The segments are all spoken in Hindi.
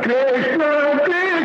कृष्ण कृष्ण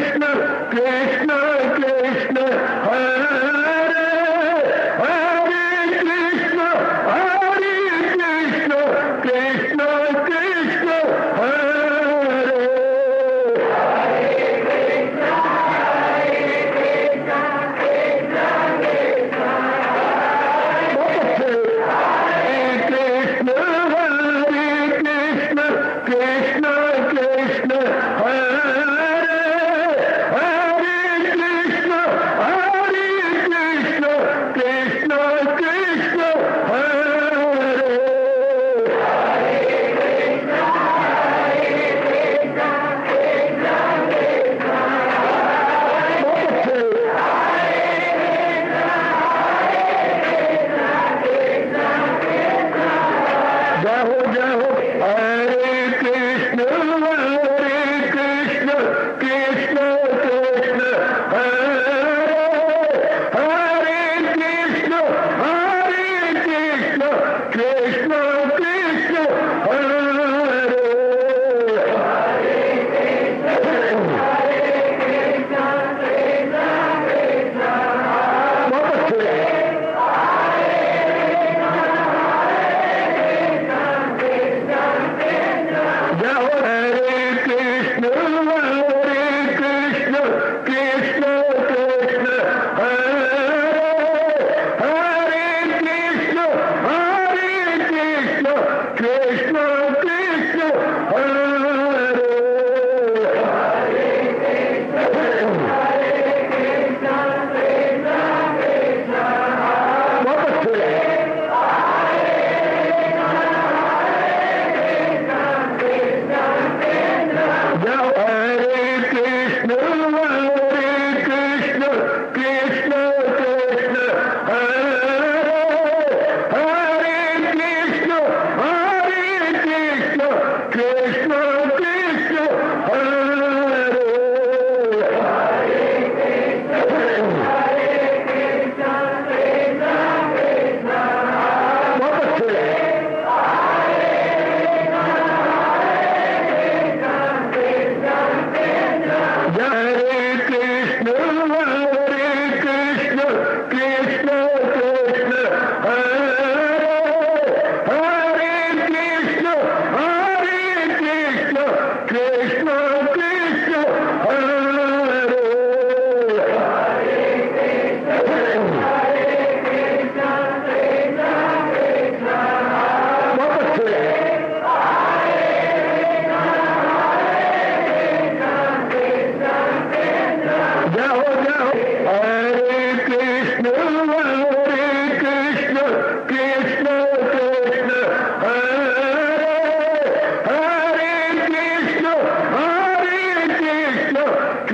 हरे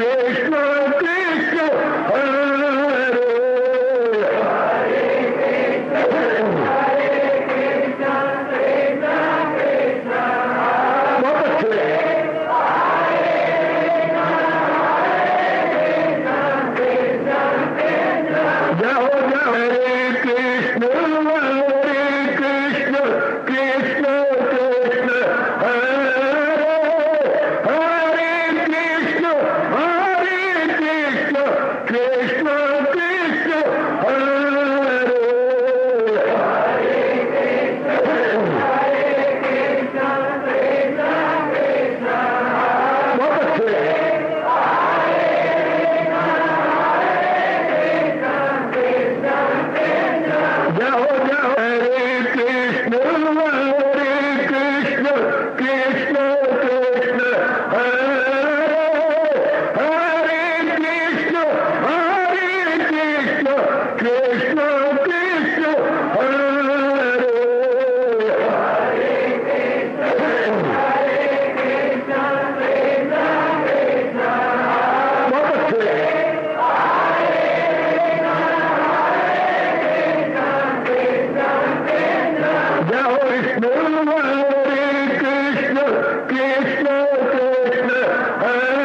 कृष्ण कृष्ण हरे बहुत अच्छे जाओ जाओ हरे कृष्ण कृष्ण कृष्ण कृष्ण हरे हरे कृष्ण कृष्ण कृष्ण हरे बहुत अच्छे जाओ जाओ हरे कृष्ण कृष्ण कृष्ण कृष्ण हरे हरे कृष्ण कृष्ण कृष्ण हरे बहुत अच्छे जाओ विष्णु हरे कृष्ण कृष्ण कृष्ण हरे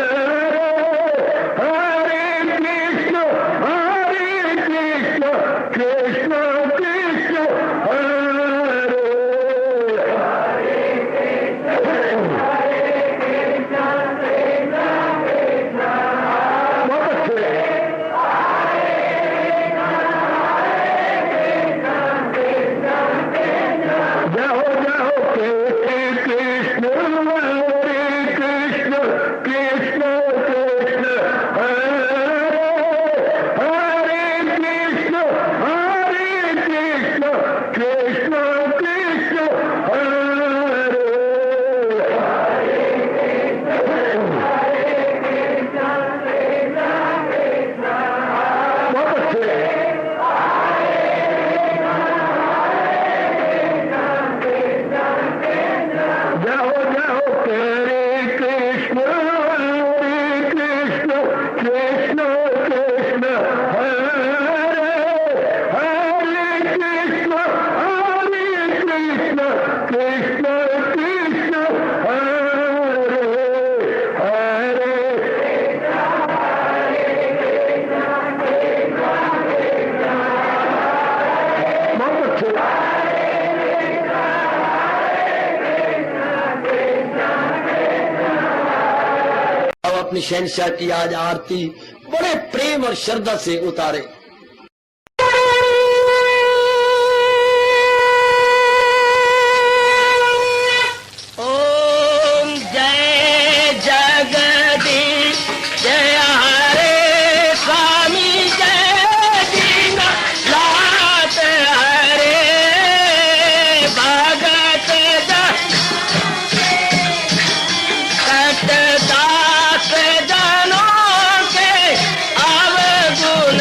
हरे कृष्ण कृष्ण कृष्ण हरे बहुत अच्छे जाओ जाओ कृष्ण हरे कृष्ण कृष्ण कृष्ण हरे हरे कृष्ण कृष्ण कृष्ण हरे बहुत अच्छे जाओ जाओ हरे कृष्ण कृष्ण कृष्ण हरे हरे कृष्ण कृष्ण हरे हरे बहुत अच्छे अब अपनी शहनशाह की आज आरती बड़े प्रेम और श्रद्धा से उतारे। ओम जय जगदीश जय हरे स्वामी जय दीना लात हरे भगत दास जनों के अवगुण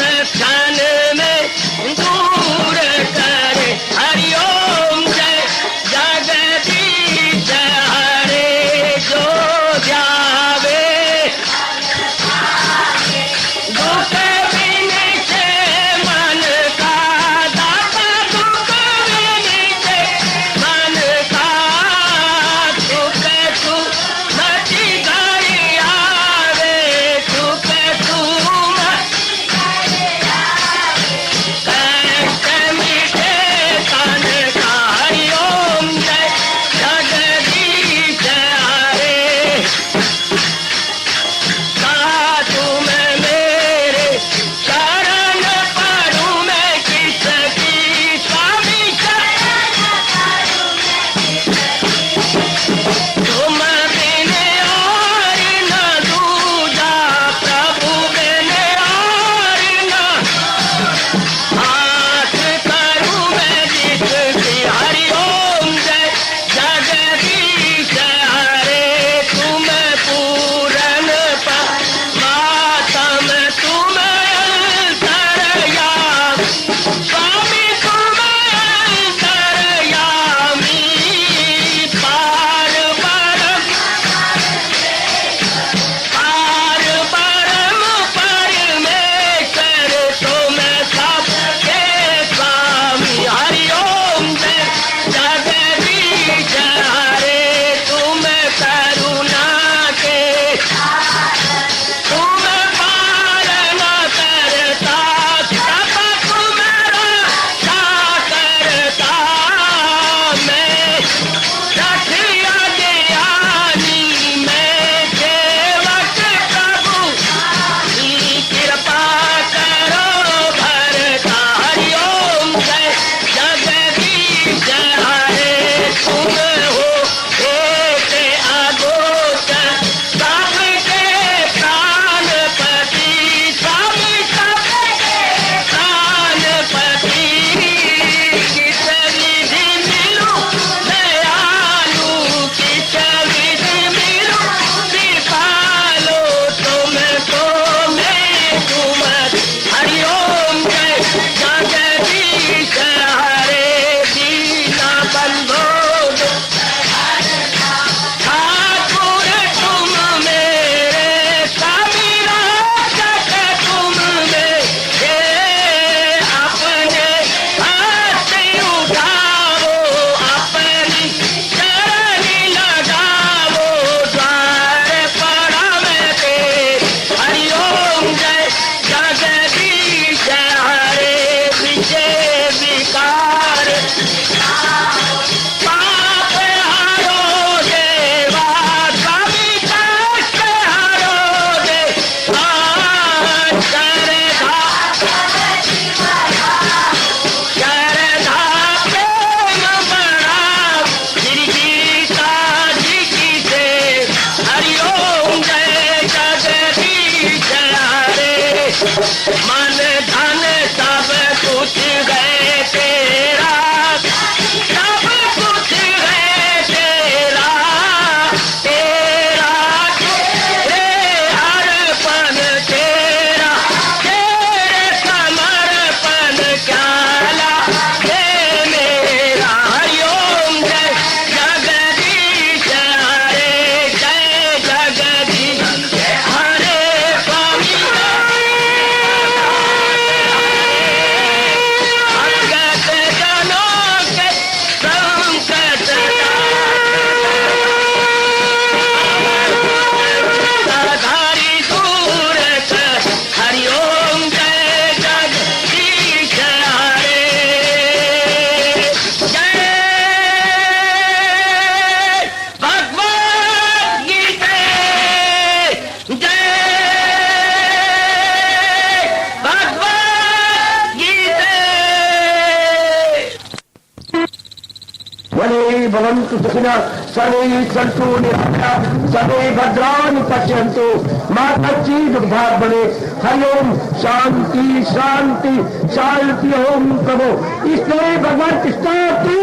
भवन्तु सुखिनः सर्वे सन्तु निरामयाः सर्वे भद्राणि पश्यन्तु मा कश्चित् दुर्भाग् भवेत्। हरि ओम शांति शांति शांति। ओम प्रभु इसलिए भगवान कृष्ण की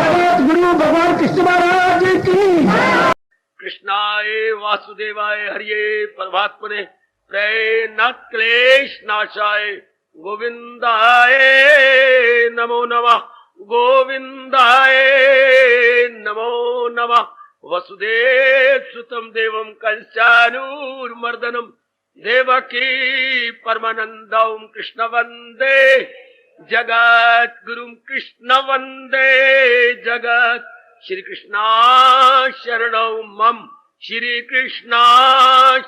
जगत गुरु भगवान कृष्ण महाराज की। कृष्णाय वासुदेवाय हरिये परमात्मने प्रेरणात् क्लेश नाशाय गोविंदाय नमो नमः गोविंदाय नमो नमः। वसुदेव सुतं देवं कंसानुर्मर्दनम देवकी परमानंदं कृष्ण वंदे जगत गुरुं कृष्ण वंदे जगत। श्री कृष्णा शरणौ मम श्री कृष्णा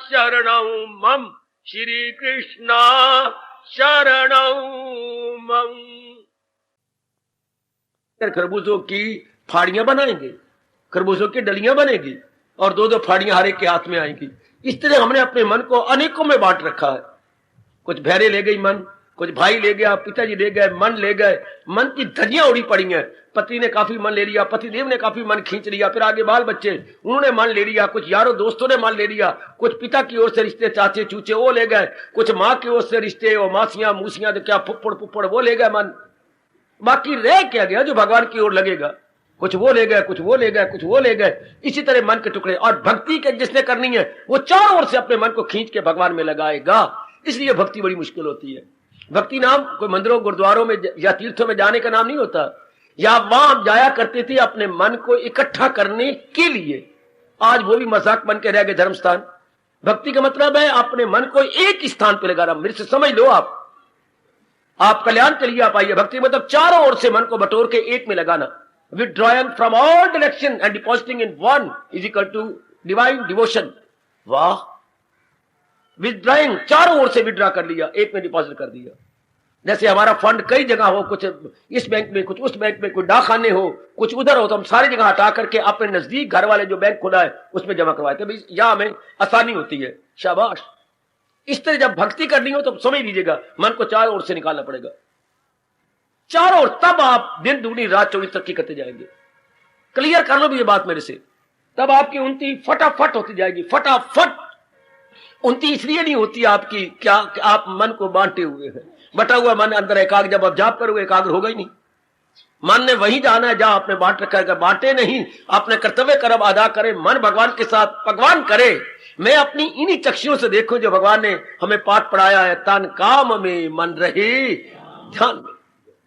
शरणौ मम श्री कृष्णा शरणौ मम। खरबूजों की फाड़ियां बनाएंगे, खरबूजों की डलियां बनेगी और दो दो फाड़ियां हर एक के हाथ में आएंगी। इस तरह हमने अपने मन को अनेकों में बांट रखा है। कुछ भैरे ले गई मन, कुछ भाई ले गया, पिताजी ले गए, मन ले गए। मन की धजियां उड़ी पड़ी हैं। पति ने काफी मन ले लिया, पतिदेव ने काफी मन खींच लिया, फिर आगे बाल बच्चे उन्होंने मन ले लिया, कुछ यारों दोस्तों ने मन ले लिया, कुछ पिता की ओर से रिश्ते चाचे चूचे वो ले गए, कुछ माँ की ओर से रिश्ते और मासियां मूसियां तो क्या फुप्पड़ पुप्पड़ वो ले गए मन। बाकी रह क्या गया जो भगवान की ओर लगेगा? कुछ वो ले गए, कुछ वो ले गए, कुछ वो ले गए। इसी तरह मन के टुकड़े। और भक्ति के जिसने करनी है वो चारों ओर से अपने मन को खींच के भगवान में लगाएगा। इसलिए भक्ति बड़ी मुश्किल होती है। भक्ति नाम कोई मंदिरों गुरुद्वारों में या तीर्थों में जाने का नाम नहीं होता। या वहां जाया करते थे अपने मन को इकट्ठा करने के लिए। आज वो भी मजाक बन के रह गए धर्म स्थान। भक्ति का मतलब है अपने मन को एक स्थान पर लगाना। मेरे से समझ लो आप कल्याण के लिए आप आइए। भक्ति मतलब चारों ओर से मन को बटोर के एक में लगाना। withdrawing from all direction and depositing in one is equal to divine devotion। वाह, withdrawing चारों ओर से विड्रॉ कर लिया, एक में डिपॉजिट कर दिया। जैसे हमारा फंड कई जगह हो, कुछ इस बैंक में, कुछ उस बैंक में, कुछ डाकखाने हो, कुछ उधर हो, तो हम सारी जगह हटा करके अपने नजदीक घर वाले जो बैंक खुला है उसमें जमा करवाते हैं। यहां हमें आसानी होती है। शाबाश। इस तरह जब भक्ति करनी हो तो समझ लीजिएगा मन को चारों ओर से निकालना पड़ेगा, चारों ओर। तब आप दिन दुगनी रात 24 तरक्की करते जाएंगे। क्लियर कर लो भी ये बात मेरे से। तब आपकी उन्नति फटाफट होती जाएगी, फटाफट। उन्नति इसलिए नहीं होती आपकी क्या आप मन को बांटे हुए हैं। बटा हुआ मन अंदर एकाग्र, जब आप जाप करोगे एकाग्र होगा ही नहीं। मन ने वहीं जाना है जहां आपने बांट रखा है। बांटे नहीं, अपने कर्तव्य कर्म अदा करे, मन भगवान के साथ भगवान करे। मैं अपनी इन्हीं चक्षुओं से देखूं जो भगवान ने हमें पाठ पढ़ाया है। तन काम में मन रहे ध्यान में।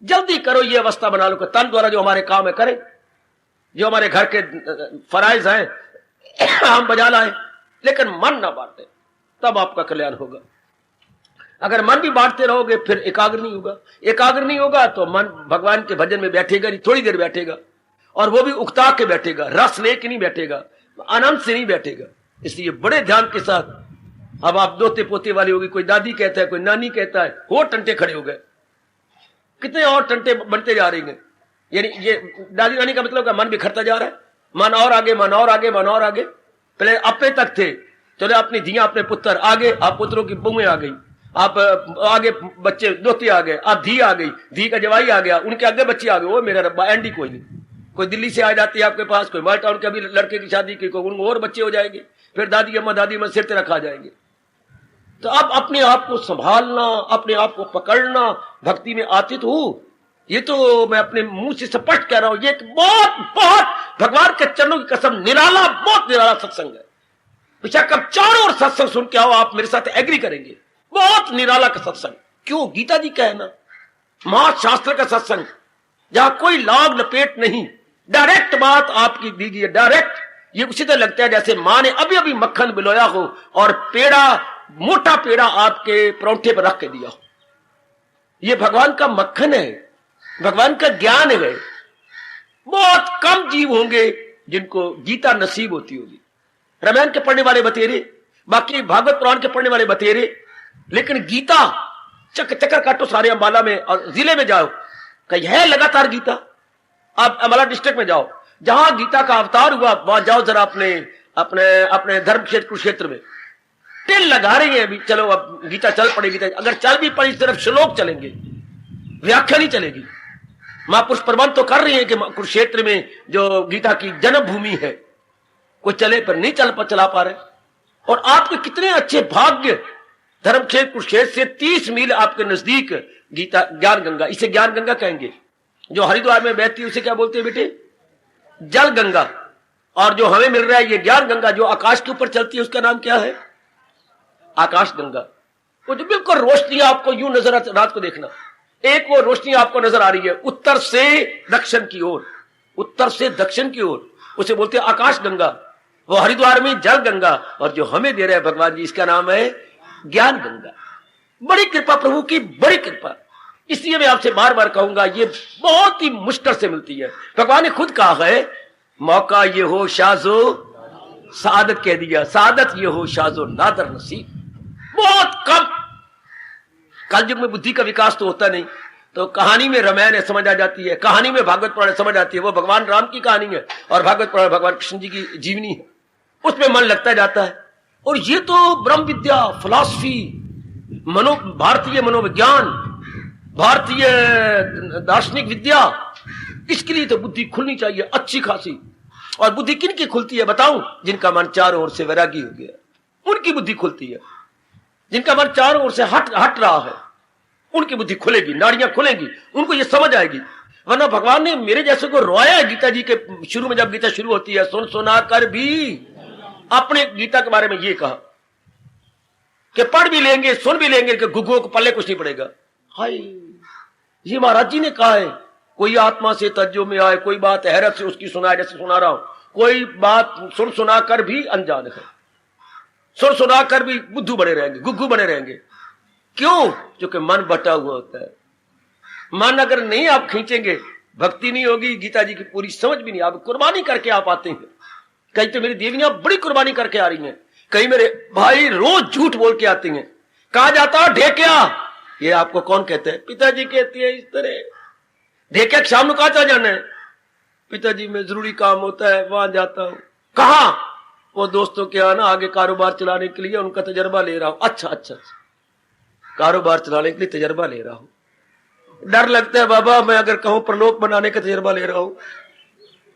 जल्दी करो, ये अवस्था बना लो कि तन द्वारा जो हमारे काम है करें, जो हमारे घर के फराइज हैं हम बजा लाए, लेकिन मन ना बांटे, तब आपका कल्याण होगा। अगर मन भी बांटते रहोगे फिर एकाग्र नहीं होगा। एकाग्र नहीं होगा तो मन भगवान के भजन में बैठेगा नहीं, थोड़ी देर बैठेगा, और वो भी उकता के बैठेगा, रस लेके नहीं बैठेगा, आनंद से नहीं बैठेगा। इसलिए बड़े ध्यान के साथ। अब आप दोते पोते वाली होगी, कोई दादी कहता है, कोई नानी कहता है, हो टंटे खड़े हो गए। कितने और टंटे बनते जा रहे हैं। यानी ये दादी नानी का मतलब मन बिखरता जा रहा है। मन और आगे, मन और आगे, मन और आगे। पहले अपने तक थे, चलो अपनी धिया अपने पुत्र आगे, आप पुत्रों की बहुएं आ गई, आप आगे बच्चे दोते आ गए, आप धी आ गई, धी का जवाई आ गया, उनके आगे बच्चे आ गए। वो मेरा रब्बा एंडी कोई नहीं। कोई दिल्ली से आ जाती है आपके पास, कोई माल्टा, उनके अभी लड़के की शादी की, कोई उनको और बच्चे हो जाएंगे, फिर दादी अम्मा सिर ते रखा जाएंगे। तो अब अपने आप को संभालना, अपने आप को पकड़ना, भक्ति में आतीत हूं। ये तो मैं अपने मुंह से स्पष्ट कह रहा हूं। ये एक बहुत बहुत भगवान के चरणों की कसम निराला, बहुत निराला सत्संग है। बेशक अब चारों ओर सत्संग सुन के आओ, आप मेरे साथ एग्री करेंगे। बहुत निराला का सत्संग। क्यों? गीता जी का है ना, महाशास्त्र का सत्संग, जहां कोई लाग लपेट नहीं, डायरेक्ट बात आपकी दीजिए, डायरेक्ट। ये उसी तरह लगता है जैसे मां ने अभी अभी मक्खन बिलोया हो और पेड़ा, मोटा पेड़ा आपके परौंठे पर रख के दिया हो। ये भगवान का मक्खन है, भगवान का ज्ञान है। बहुत कम जीव होंगे जिनको गीता नसीब होती होगी। रामायण के पढ़ने वाले बतेरे, बाकी भागवत पुराण के पढ़ने वाले बतेरे, लेकिन गीता चक्कर काटो सारे अम्बाला में और जिले में जाओ, कहीं है लगातार गीता। आप अम्बाला डिस्ट्रिक्ट में जाओ, जहां गीता का अवतार हुआ, वहां जाओ जरा अपने अपने अपने धर्म क्षेत्र कुरुक्षेत्र में। टिल लगा रही है अभी, चलो अब गीता चल पड़ेगी। अगर चल भी पड़ी सिर्फ श्लोक चलेंगे, व्याख्या नहीं चलेगी। महापुरुष प्रबंध तो कर रही है कि कुरुक्षेत्र में जो गीता की जन्मभूमि है, कोई चले पर नहीं चला पा रहे। और आपके कितने अच्छे भाग्य, धर्मक्षेत्र कुरुक्षेत्र से 30 मील आपके नजदीक गीता ज्ञान गंगा, इसे ज्ञान गंगा कहेंगे। जो हरिद्वार में बहती है उसे क्या बोलते हैं बेटे? जल गंगा। और जो हमें मिल रहा है ये ज्ञान गंगा, जो आकाश के ऊपर चलती है, उसका नाम क्या है? आकाश गंगा। वो जो बिल्कुल रोशनी आपको यूं नजर, रात को देखना, एक वो रोशनी आपको नजर आ रही है उत्तर से दक्षिण की ओर, उत्तर से दक्षिण की ओर, उसे बोलते हैं आकाश गंगा। वो हरिद्वार में जल गंगा, और जो हमें दे रहे हैं भगवान जी, इसका नाम है ज्ञान गंगा। बड़ी कृपा प्रभु की, बड़ी कृपा। इसलिए मैं आपसे बार बार कहूंगा, ये बहुत ही मुश्किल से मिलती है। भगवान ने खुद कहा है, मौका ये हो शाजो सादत कह दिया, सादत ये हो शाजो नादर नसीब। बहुत कम, कलयुग में बुद्धि का विकास तो होता नहीं, तो कहानी में रामायण समझ आ जाती है, कहानी में भागवत पुराण समझ आती है। वो भगवान राम की कहानी है और भागवत पुराण भगवान कृष्ण जी की जीवनी है, उसमें मन लगता जाता है। और ये तो ब्रह्म विद्या, फिलॉसफी, भारतीय मनोविज्ञान, भारतीय दार्शनिक विद्या, इसके लिए तो बुद्धि खुलनी चाहिए अच्छी खासी। और बुद्धि किन की खुलती है बताऊं? जिनका मन चारों ओर से वैरागी हो गया, उनकी बुद्धि खुलती है। जिनका मन चारों ओर से हट रहा है, उनकी बुद्धि खुलेगी, नाड़ियां खुलेंगी, उनको ये समझ आएगी। वरना भगवान ने मेरे जैसे को रोया है गीता जी के शुरू में, जब गीता शुरू होती है, सुन सुना कर भी अपने गीता के बारे में ये कहा कि पढ़ भी लेंगे, सुन भी लेंगे, कि गुग्गुओं को पल्ले कुछ नहीं पड़ेगा। हाय, ये महाराज जी ने कहा है, कोई आत्मा से तज्जो में आए, कोई बात हैरत से उसकी सुनाए, जैसे सुना रहा हूं, कोई बात सुन सुना कर भी अनजान है, सुन सुना कर भी बुद्धू बने रहेंगे, गुग्गू बने रहेंगे। क्यों? क्योंकि मन बटा हुआ होता है। मन अगर नहीं आप खींचेंगे, भक्ति नहीं होगी, गीता जी की पूरी समझ भी नहीं। आप कुर्बानी करके आप आते हैं। कहीं तो मेरी देवियां बड़ी कुर्बानी करके आ रही हैं, कहीं मेरे भाई रोज झूठ बोल के आते हैं। कहा जाता ढेकिया, ये आपको कौन कहते हैं? पिताजी कहते हैं इस तरह। ढेकिया शाम को कहा चला जाना है? पिताजी में जरूरी काम होता है, वहां जाता हूं। कहा? वो दोस्तों के आना आगे कारोबार चलाने के लिए, उनका तजर्बा ले रहा हूं। अच्छा अच्छा, कारोबार चलाने के लिए तजर्बा ले रहा हूं। डर लगता है बाबा, मैं अगर कहूं परलोक बनाने का तजर्बा ले रहा हूं,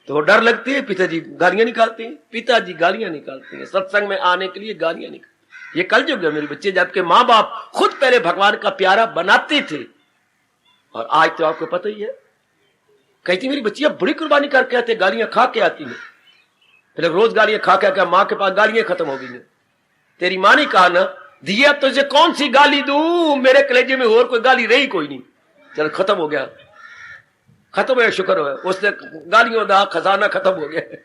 तो डर लगती है। पिताजी गालियां निकालते हैं, पिताजी गालियां निकालते हैं, सत्संग में आने के लिए गालियां निकालते। ये कलयुग है मेरे बच्चे, जबकि माँ बाप खुद पहले भगवान का प्यारा बनाते थे। और आज तो आपको पता ही है, कहती मेरी बच्चियां बड़ी कुर्बानी करके आते, गालियां खा के आती है। फिर रोज गालियां खा के माँ के पास गालियां खत्म हो गई है। तेरी माँ ने कहा ना, दिया तुझे कौन सी गाली दूं, मेरे कलेजे में और कोई गाली रही कोई नहीं, चल खत्म हो गया, खत्म हो गया, शुक्र हो, उसने गालियों का खजाना खत्म हो गया।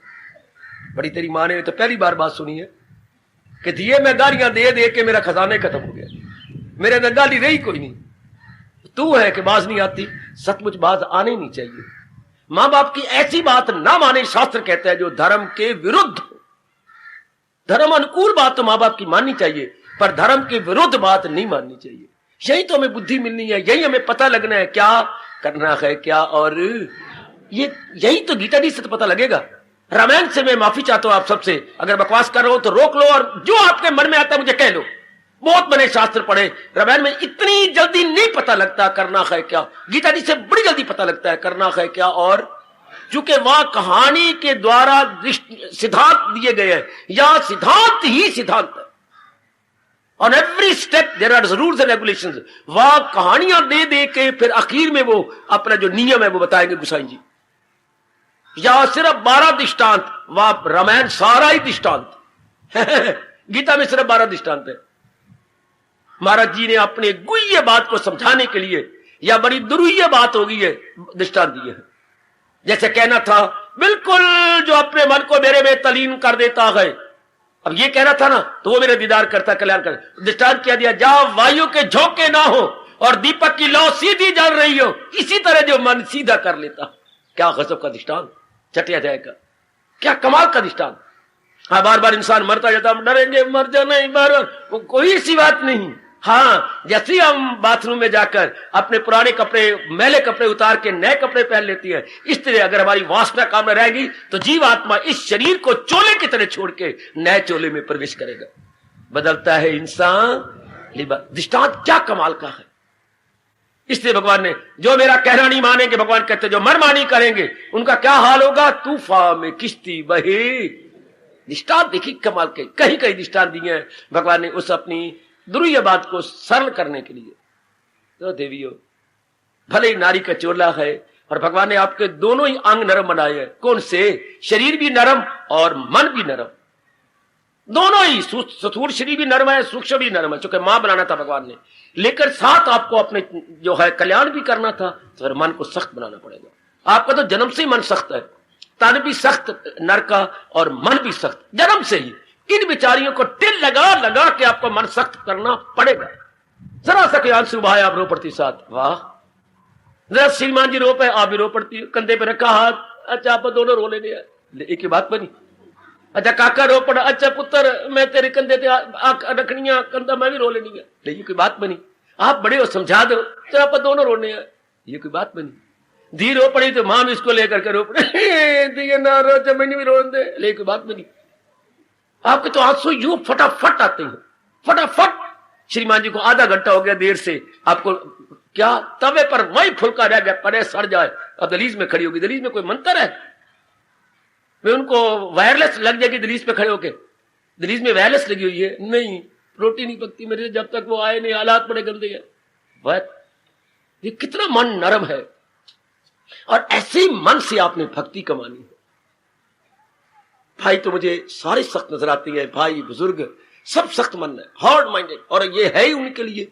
बड़ी तेरी माँ ने तो पहली बार बात सुनी है कि दिए मैं गालियां दे दे के मेरा खजाना खत्म हो गया, मेरे अंदर गाली रही कोई नहीं। तू है कि बाज नहीं आती, सचमुच बाज आने नहीं चाहिए। मां बाप की ऐसी बात ना माने, शास्त्र कहता है, जो धर्म के विरुद्ध हो। धर्म अनुकूल बात तो मां बाप की माननी चाहिए, पर धर्म के विरुद्ध बात नहीं माननी चाहिए। यही तो हमें बुद्धि मिलनी है, यही हमें पता लगना है क्या करना है क्या। और ये यही तो गीता जी से तो पता लगेगा। रामायण से मैं माफी चाहता हूं आप सबसे, अगर बकवास कर रहा हूं तो रोक लो, और जो आपके मन में आता है मुझे कह लो। बहुत बने शास्त्र पढ़े, रामायण में इतनी जल्दी नहीं पता लगता करना है क्या, गीता जी से बड़ी जल्दी पता लगता है करना है क्या। और चूंकि वहां कहानी के द्वारा सिद्धांत दिए गए हैं, या सिद्धांत ही सिद्धांत है। On every step there are rules and regulations. वहां कहानियां दे दे के फिर आखिर में वो अपना जो नियम है वो बताएंगे गुसाई जी। या सिर्फ 12 दृष्टांत, वहां रामायण सारा ही दृष्टांत गीता में सिर्फ 12 दृष्टांत है। महाराज जी ने अपने गुह्य बात को समझाने के लिए, या बड़ी दुरूह्य बात हो गई है, दृष्टांत दिए हैं। जैसे कहना था बिल्कुल जो अपने मन को मेरे में तलीन कर देता है, अब ये कहना था ना, तो वो मेरे दीदार करता कल्याण कर। दृष्टांत क्या दिया? जहां वायु के झोंके ना हो और दीपक की लौ सीधी जल रही हो, इसी तरह जो मन सीधा कर लेता। क्या गजब का दृष्टांत, चटिया जाएगा, क्या कमाल का दृष्टांत। हाँ, बार बार इंसान मरता जाता, हम डरेंगे मर जाना, बार बार कोई सी बात नहीं। हाँ, जैसे हम बाथरूम में जाकर अपने पुराने कपड़े, मैले कपड़े उतार के नए कपड़े पहन लेती है, इस तरह अगर हमारी वासना काम में रहेगी तो जीव आत्मा इस शरीर को चोले की तरह छोड़ के नए चोले में प्रवेश करेगा। बदलता है इंसान। दृष्टांत क्या कमाल का है। इसलिए भगवान ने, जो मेरा कहना नहीं मानेंगे, भगवान कहते जो मनमानी करेंगे उनका क्या हाल होगा, तूफान में किश्ती बहे। दृष्टांत देखिए कमाल के, कहीं कहीं दृष्टांत दिए हैं भगवान ने उस अपनी दुर्य बात को सरल करने के लिए। तो देवियों, भले ही नारी का चोला है और भगवान ने आपके दोनों ही अंग नरम बनाए हैं। कौन से? शरीर भी नरम और मन भी नरम, दोनों ही। स्थूल शरीर भी नरम है, सूक्ष्म भी नरम है, चूंकि मां बनाना था भगवान ने, लेकिन साथ आपको अपने जो है कल्याण भी करना था, तो फिर मन को सख्त बनाना पड़ेगा। आपका तो जन्म से ही मन सख्त है, तन भी सख्त नर का और मन भी सख्त, जन्म से ही। इन बिचारियों को टिल लगा लगा के आपको मन सख्त करना पड़ेगा। जरा सा कोई आंसू बहाए आप रो पड़ती साथ, वाह। जरा श्रीमान जी रो पे, आप भी रो पड़ती, कंधे पे रखा हाथ, अच्छा आप दोनों रो लेने, एक ही बात बनी। अच्छा काका रो पड़ा, अच्छा पुत्र मैं तेरे कंधे पे रखनिया, कंधा मैं भी रो लेनी है, ये कोई बात बनी। आप बड़े हो, समझा दो, तो आप दोनों रोने हैं, ये कोई बात बनी। धी रो पड़ी तो मां भी इसको लेकर के रो पड़े, दी ना रो जमीन भी रो दे, ले कोई बात बनी। आपके तो आंसू यूं फटाफट आते हैं, फटाफट। श्रीमान जी को आधा घंटा हो गया देर से, आपको क्या तवे पर वही फुलका रह गया, परे सड़ जाए, अब दलीज में खड़ी होगी। दलीज में कोई मंत्र है? वे उनको वायरलेस लग जाएगी दलीज पे खड़े होके, दलीज में वायरलेस लगी हुई है, नहीं रोटी नहीं पकती मेरे जब तक वो आए नहीं, हालात बड़े गंदे हैं। ये कितना मन नरम है, और ऐसे ही मन से आपने भक्ति कमानी है। भाई तो मुझे सारे सख्त नजर आती है, भाई बुजुर्ग सब सख्त मन है, हार्ड माइंडेड, और ये है ही उनके लिए।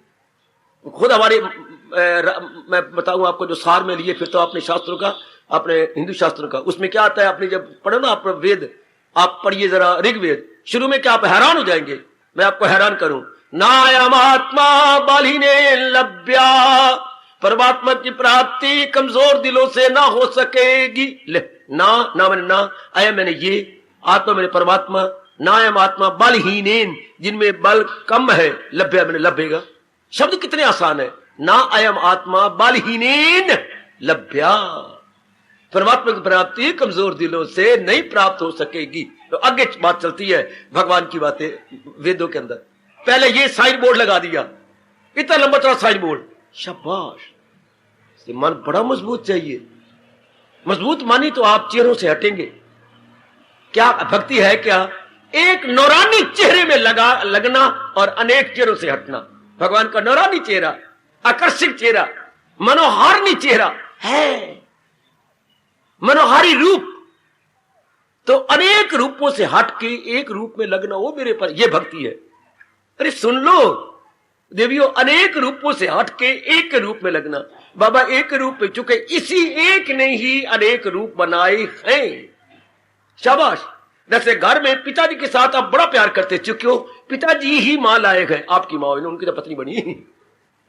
खुद हमारे मैं बताऊं आपको, जो सार में लिए फिर तो अपने शास्त्रों का, अपने हिंदू शास्त्रों का, उसमें क्या आता है, आपने जब पढ़ो ना आप वेद, आप पढ़िए जरा ऋग्वेद, शुरू में क्या आप हैरान हो जाएंगे, मैं आपको हैरान करूं। नायम आत्मा बालिने लभ्या, परमात्मा की प्राप्ति कमजोर दिलों से ना हो सकेगी। ले ना मैंने ना, आया मैंने ये, आत्मा मैंने परमात्मा, नायम आत्मा बलहीनेन, जिनमें बल कम है, लभ्या मैंने लभेगा। शब्द कितने आसान है, ना अयम आत्मा बलहीनेन लभ्या, परमात्मा की प्राप्ति कमजोर दिलों से नहीं प्राप्त हो सकेगी। तो आगे बात चलती है भगवान की बातें वेदों के अंदर। पहले ये साइन बोर्ड लगा दिया, इतना लंबा चौड़ा साइन बोर्ड, शाबाश। मन बड़ा मजबूत चाहिए, मजबूत मानी तो आप चेहरों से हटेंगे। क्या भक्ति है? क्या एक नौरानी चेहरे में लगना और अनेक चेहरों से हटना। भगवान का नौरानी चेहरा, आकर्षक चेहरा, मनोहारिणी चेहरा है, मनोहारी रूप, तो अनेक रूपों से हट के एक रूप में लगना, वो मेरे पर, यह भक्ति है। अरे सुन लो देवियों, अनेक रूपों से हट के एक रूप में लगना। बाबा एक रूप में, चूंकि इसी एक ने ही अनेक रूप बनाए हैं। शाबाश। जैसे घर में पिताजी के साथ आप बड़ा प्यार करते, क्यों? पिताजी ही मां लाए गए, आपकी मां, उनकी तो पत्नी बनी,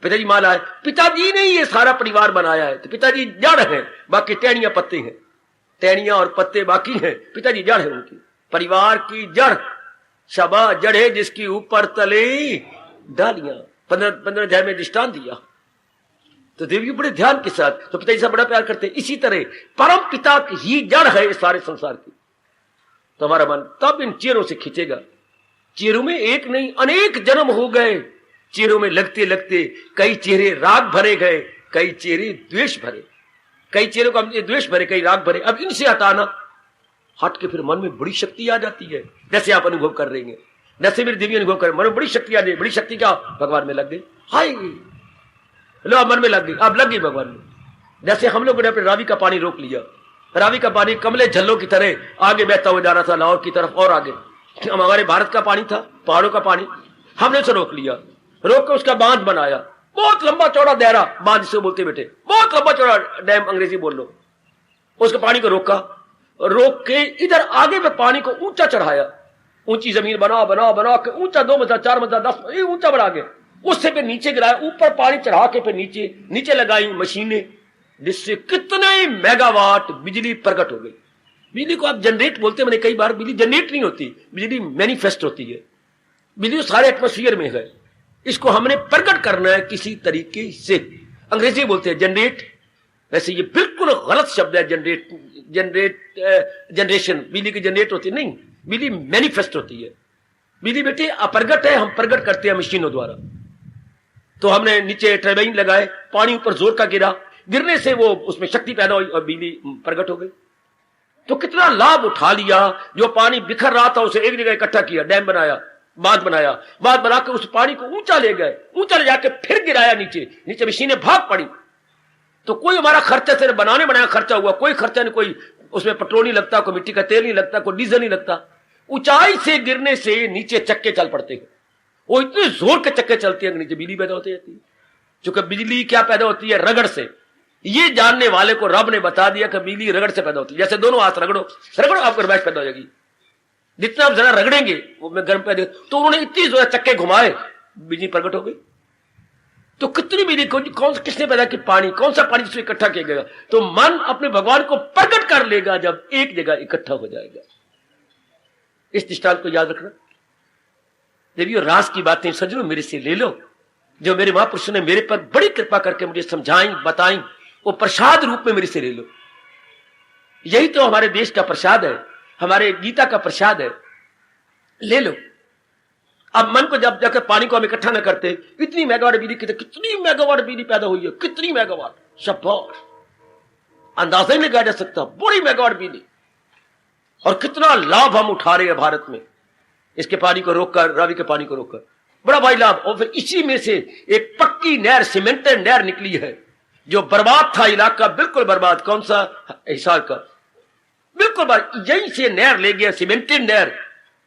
पिताजी मां लाए, पिताजी ने ये सारा परिवार बनाया है। तो पिताजी जड़ है, बाकी टहनियां पत्ते हैं, टहनियां और पत्ते बाकी हैं, पिताजी जड़ है उनकी, परिवार की जड़। शाबाश, जड़ है जिसकी ऊपर तले डालियां। 15 अध्याय में दृष्टांत दिया। तो देवी बड़े ध्यान के साथ तो पिताजी से बड़ा प्यार करते। इसी तरह परम पिता की ही जड़ है इस सारे संसार की। तो हमारा मन तब इन चेहरों से खींचेगा। चेहरों में एक नहीं अनेक जन्म हो गए, चेहरों में लगते लगते कई चेहरे राग भरे गए, कई चेहरे द्वेष भरे, कई चेहरों का द्वेष भरे, कई राग भरे। अब इनसे हटाना, हट के फिर मन में बड़ी शक्ति आ जाती है। जैसे आप अनुभव कर रहे हैं, जैसे मेरे दिव्य अनुभव कर, मन में बड़ी शक्ति आ गई। बड़ी शक्ति क्या? भगवान में लग गई। हाय लो, अब मन में लग गई, अब लग गई भगवान में। जैसे हम लोगों ने अपने रावी का पानी रोक लिया, रावी का पानी कमले झल्लों की तरह आगे बहता हुआ जा रहा था, लाहौर की तरफ और आगे। हमारे भारत का पानी था, पहाड़ों का पानी, हमने उसे रोक लिया, रोक कर उसका बांध बनाया, बहुत लंबा चौड़ा दायरा बांध, जिसे बोलते बेटे, बहुत लंबा चौड़ा डैम, अंग्रेजी बोल लो। उसके पानी को रोका, रोक के इधर आगे में पानी को ऊंचा चढ़ाया, ऊंची जमीन बना बना बना के ऊंचा 2 मंजिला 4 मंजिला 10 ऊंचा बढ़ा के उससे फिर नीचे गिराया, ऊपर पानी चढ़ा के फिर नीचे लगाई मशीनें, जिससे कितने मेगावाट बिजली प्रकट हो गई। बिजली को आप जनरेट बोलते हैं, मैंने कई बार, बिजली जनरेट नहीं होती, बिजली मैनिफेस्ट होती है। बिजली सारे एटमॉस्फेयर में है, इसको हमने प्रकट करना है किसी तरीके से। अंग्रेजी बोलते हैं जनरेट, वैसे ये बिल्कुल गलत शब्द है। जनरेशन, बिजली की जनरेट होती नहीं, बिजली मैनिफेस्ट होती है। बिजली बेटे अप्रगट है, हम प्रकट करते हैं मशीनों द्वारा। तो हमने नीचे टर्बाइन लगाए, पानी ऊपर जोर का गिरा, गिरने से वो उसमें शक्ति पैदा हुई और बिजली प्रकट हो गई। तो कितना लाभ उठा लिया। जो पानी बिखर रहा था उसे एक जगह इकट्ठा किया, डैम बनाया, बांध बनाया, बांध बनाकर उस पानी को ऊंचा ले गए, ऊंचा ले जाके फिर गिराया नीचे, नीचे मशीनें भाग पड़ी। तो कोई हमारा खर्चा सिर्फ बनाने बनाया खर्चा हुआ, कोई खर्चा नहीं, कोई उसमें पेट्रोल नहीं लगता, कोई मिट्टी का तेल नहीं लगता, कोई डीजल नहीं लगता। ऊंचाई से गिरने से नीचे चक्के चल पड़ते हैं, वो इतने जोर के चक्के चलते हैं, नीचे बिजली पैदा होती रहती है। क्योंकि बिजली क्या पैदा होती है? रगड़ से। ये जानने वाले को रब ने बता दिया कि बिजली रगड़ से पैदा होती है। जैसे दोनों हाथ रगड़ो रगड़ो, आपको गर्माइश पैदा हो जाएगी। जितना आप जरा रगड़ेंगे वो में गर्म पैदा। तो उन्होंने इतनी जोर चक्के घुमाए, बिजली प्रकट हो गई। तो कितनी बिजली, कौन किसने पैदा की? पानी। कौन सा पानी जिसमें इकट्ठा किया गया? तो मन अपने भगवान को प्रकट कर लेगा जब एक जगह इकट्ठा हो जाएगा। इस दृष्टांत को याद रखना। जब ये राज की बातें सजनो मेरे से ले लो, जो मेरे महापुरुषों ने मेरे पर बड़ी कृपा करके मुझे समझाई बताई, वो प्रसाद रूप में मेरे से ले लो। यही तो हमारे देश का प्रसाद है, हमारे गीता का प्रसाद है, ले लो। अब मन को जब जाकर पानी को हम इकट्ठा न करते, इतनी मेगावाट बिजली, कितनी मेगावाट बिजली पैदा हुई है, कितनी मेगावाट, शाबाश, अंदाजा ही नहीं लगाया जा सकता, बड़ी मेगावाट बिजली। और कितना लाभ हम उठा रहे हैं भारत में, इसके पानी को रोककर, रावी के पानी को रोककर, बड़ा भाई लाभ। और फिर इसी में से एक पक्की नहर, सीमेंटेड नहर निकली है, जो बर्बाद था इलाका, बिल्कुल बर्बाद। कौन सा? हिसार का, बिल्कुल बर्बाद। यहीं से नहर ले गया, सीमेंटेड नहर,